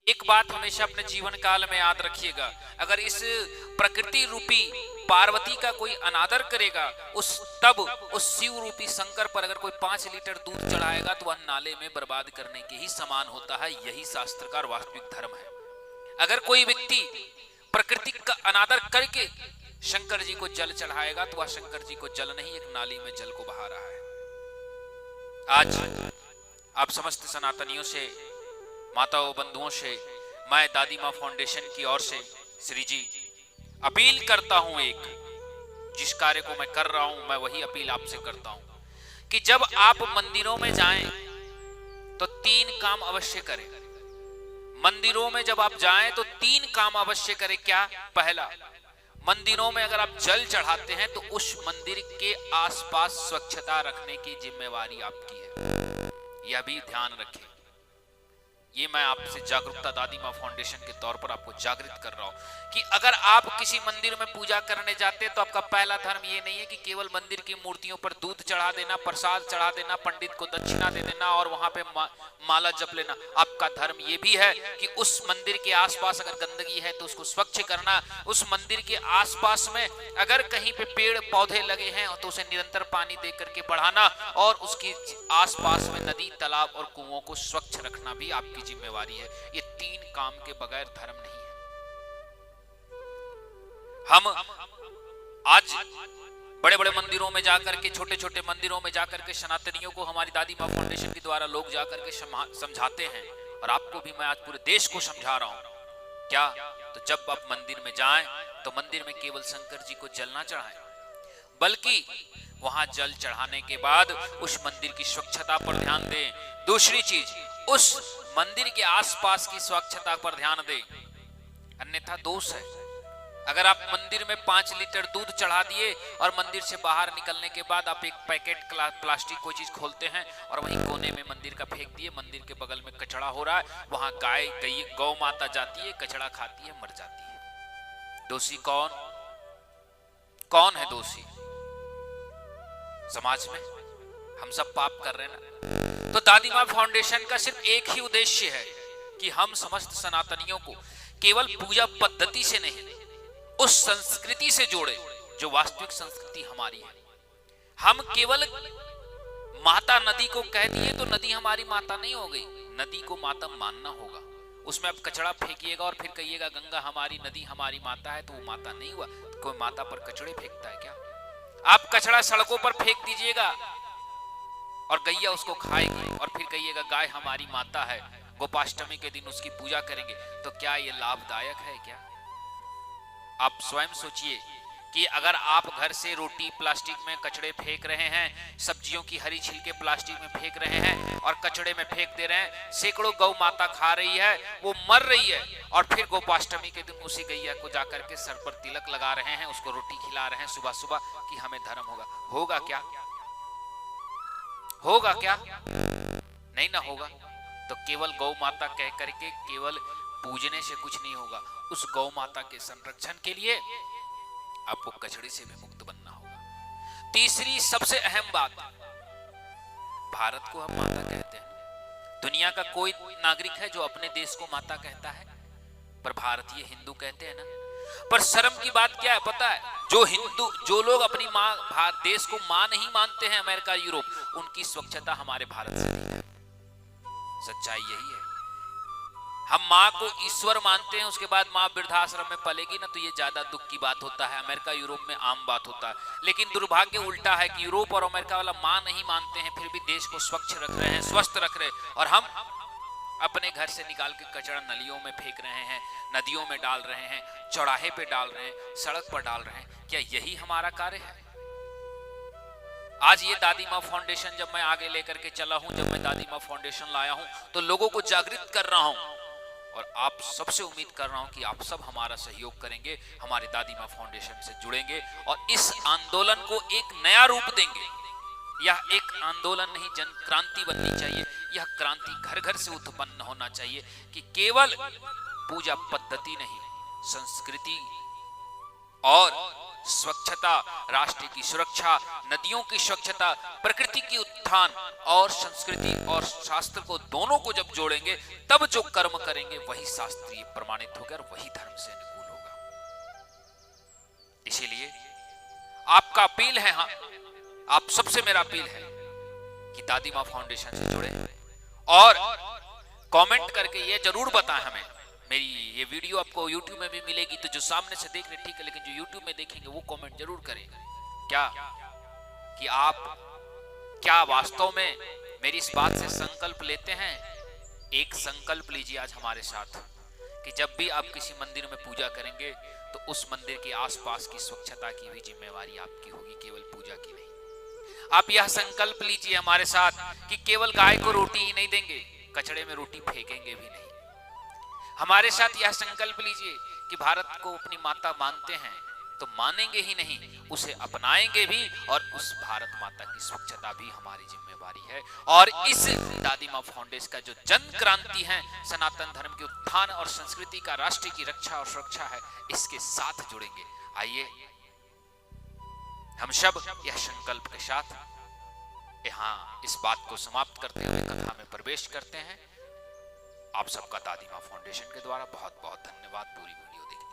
एक बात हमेशा अपने जीवन काल में याद रखिएगा, अगर इस प्रकृति रूपी पार्वती का कोई अनादर करेगा, उस शिव रूपी शंकर पर अगर कोई 5 लीटर दूध चढ़ाएगा तो वह नाले में बर्बाद करने के ही समान होता है। यही शास्त्र का वास्तविक धर्म है। अगर कोई व्यक्ति प्रकृति का अनादर करके शंकर जी को जल चढ़ाएगा तो वह शंकर जी को जल नहीं, एक नाली में जल को बहा रहा है। आज आप समस्त सनातनियों से, माताओं बंधुओं से मैं दादी मां फाउंडेशन की ओर से श्री जी अपील करता हूं, एक जिस कार्य को मैं कर रहा हूं मैं वही अपील आपसे करता हूं कि जब आप मंदिरों में जाएं तो 3 काम अवश्य करें। मंदिरों में जब आप जाएं तो 3 काम अवश्य करें। क्या? पहला, मंदिरों में अगर आप जल चढ़ाते हैं तो उस मंदिर के आसपास स्वच्छता रखने की जिम्मेवारी आपकी है, यह भी ध्यान रखें। ये मैं आपसे जागरूकता दादी मां फाउंडेशन के तौर पर आपको जागृत कर रहा हूं कि अगर आप किसी मंदिर में पूजा करने जाते हैं तो आपका पहला धर्म ये नहीं है कि केवल मंदिर की मूर्तियों पर दूध चढ़ा देना, प्रसाद चढ़ा देना, पंडित को दक्षिणा दे देना और वहां पे माला जप लेना। आपका धर्म ये भी है कि उस मंदिर के आसपास अगर गंदगी है तो उसको स्वच्छ करना, उस मंदिर के आसपास में अगर कहीं पे पेड़ पौधे लगे हैं तो उसे निरंतर पानी दे करके बढ़ाना और उसके आसपास में नदी, तालाब और कुओं को स्वच्छ रखना भी आपकी जिम्मेवारी है। ये 3 काम के बगैर धर्म नहीं है। हम आज बड़े बड़े मंदिरों में जाकर के, छोटे छोटे मंदिरों में जाकर के सनातनियों को हमारी दादी मां फाउंडेशन के द्वारा लोग जाकर के समझाते हैं और आपको भी मैं आज पूरे देश को समझा रहा हूं। क्या? तो जब आप मंदिर में जाएं तो मंदिर में केवल शंकर जी को जल ना चढ़ाएं, बल्कि वहां जल चढ़ाने के बाद उस मंदिर की स्वच्छता पर ध्यान दें। दूसरी चीज, उस मंदिर के आसपास की स्वच्छता पर ध्यान दें, अन्यथा दोष है। अगर आप मंदिर में 5 लीटर दूध चढ़ा दिए और मंदिर से बाहर निकलने के बाद आप एक पैकेट प्लास्टिक कोई चीज खोलते हैं और वहीं कोने में मंदिर का फेंक दिए, मंदिर के बगल में कचड़ा हो रहा है, वहां गाय गौ माता जाती है, कचड़ा खाती है, मर जाती है। दोषी कौन? कौन है दोषी? समाज में हम सब पाप कर रहे हैं ना। तो दादी मां फाउंडेशन का सिर्फ एक ही उद्देश्य है कि हम समस्त सनातनियों को केवल पूजा पद्धति से नहीं, उस संस्कृति से जोड़े जो वास्तविक संस्कृति हमारी है। हम केवल माता नदी को कह दिए तो नदी हमारी माता नहीं हो गई, नदी को माता मानना होगा। उसमें आप कचड़ा फेंकिएगा और फिर कहिएगा गंगा हमारी, नदी हमारी माता है, तो वो माता नहीं हुआ। कोई माता पर कचड़े फेंकता है क्या? आप कचड़ा सड़कों पर फेंक दीजिएगा और गैया उसको खाएगी और फिर कहिएगा गाय हमारी माता है, गोपाष्टमी के दिन उसकी पूजा करेंगे, तो क्या ये लाभदायक है? क्या आप स्वयं सोचिए कि अगर आप घर से रोटी प्लास्टिक में कचड़े फेंक रहे हैं, सब्जियों की हरी छिलके प्लास्टिक में फेंक रहे हैं और कचड़े में फेंक दे रहे हैं, सैकड़ों गौ माता खा रही है, वो मर रही है, और फिर गोपाष्टमी के दिन उसी गैया को जाकर के सर पर तिलक लगा रहे हैं, उसको रोटी खिला रहे हैं सुबह सुबह कि हमें धर्म होगा। होगा क्या? होगा क्या? नहीं ना होगा। तो केवल गौ माता कह करके केवल पूजने से कुछ नहीं होगा। उस गौ माता के संरक्षण के लिए आपको कचड़े से भी मुक्त बनना होगा। तीसरी सबसे अहम बात, भारत को हम माता कहते हैं। दुनिया का कोई नागरिक है जो अपने देश को माता कहता है? पर भारतीय हिंदू कहते हैं ना। पर शर्म की बात क्या है पता है? जो लोग अपनी माँ देश को माँ नहीं मानते हैं, अमेरिका, यूरोप, उनकी स्वच्छता हमारे भारत से नहीं है। सच्चाई यही है। हम माँ को ईश्वर मानते हैं, उसके बाद माँ वृद्धाश्रम में पलेगी ना, तो ये ज्यादा दुख की बात होता है। अमेरिका यूरोप में आम बात होता है। लेकिन दुर्भाग्य उल्टा है कि यूरोप और अमेरिका वाला माँ नहीं मानते हैं, फिर भी देश को स्वच्छ रख रहे हैं, स्वस्थ रख रहे हैं, और हम अपने घर से निकाल के कचरा नलियों में फेंक रहे हैं, नदियों में डाल रहे हैं, चौराहे पे डाल रहे हैं, सड़क पर डाल रहे हैं। क्या यही हमारा कार्य है? आज ये दादी मां फाउंडेशन जब मैं आगे लेकर के चला हूं, जब मैं दादी मां फाउंडेशन लाया हूं, तो लोगों को जागृत कर रहा हूं, और आप सबसे उम्मीद कर रहा हूं कि आप सब हमारा सहयोग करेंगे, हमारी दादी मां फाउंडेशन से जुड़ेंगे और इस आंदोलन को एक नया रूप देंगे। यह एक आंदोलन नहीं, जन क्रांति बननी चाहिए। यह क्रांति घर घर से उत्पन्न होना चाहिए कि केवल पूजा पद्धति नहीं, संस्कृति और स्वच्छता, राष्ट्र की सुरक्षा, नदियों की स्वच्छता, प्रकृति की उत्थान और संस्कृति और शास्त्र को दोनों को जब जोड़ेंगे तब जो कर्म करेंगे वही शास्त्रीय प्रमाणित होगा और वही धर्म से अनुकूल होगा। इसीलिए आपका अपील है, हाँ, आप सबसे मेरा अपील है कि दादी मां फाउंडेशन से जुड़े और कमेंट करके ये जरूर बताएं हमें। मेरी ये वीडियो आपको YouTube में भी मिलेगी, तो जो सामने से देख रहे ठीक है, लेकिन जो YouTube में देखेंगे वो कमेंट जरूर करें क्या कि आप क्या वास्तव में मेरी इस बात से संकल्प लेते हैं। एक संकल्प लीजिए आज हमारे साथ कि जब भी आप किसी मंदिर में पूजा करेंगे तो उस मंदिर के आसपास की स्वच्छता की भी जिम्मेवारी आपकी होगी, केवल पूजा की नहीं। आप यह संकल्प लीजिए हमारे साथ कि केवल गाय को रोटी ही नहीं देंगे, कचड़े में रोटी फेंकेंगे भी नहीं। हमारे साथ यह संकल्प लीजिए कि भारत को अपनी माता मानते हैं तो मानेंगे ही नहीं, उसे अपनाएंगे भी, और उस भारत माता की स्वच्छता भी हमारी जिम्मेवारी है। और इस दादी मां फाउंडेशन का जो जन क्रांति है, सनातन धर्म के उत्थान और संस्कृति का राष्ट्र की रक्षा और सुरक्षा है, इसके साथ जुड़ेंगे। आइए हम सब यह संकल्प के साथ यहाँ इस बात को समाप्त करते हुए कथा में प्रवेश करते हैं। आप सबका दादी मां फाउंडेशन के द्वारा बहुत बहुत धन्यवाद पूरी वीडियो देखने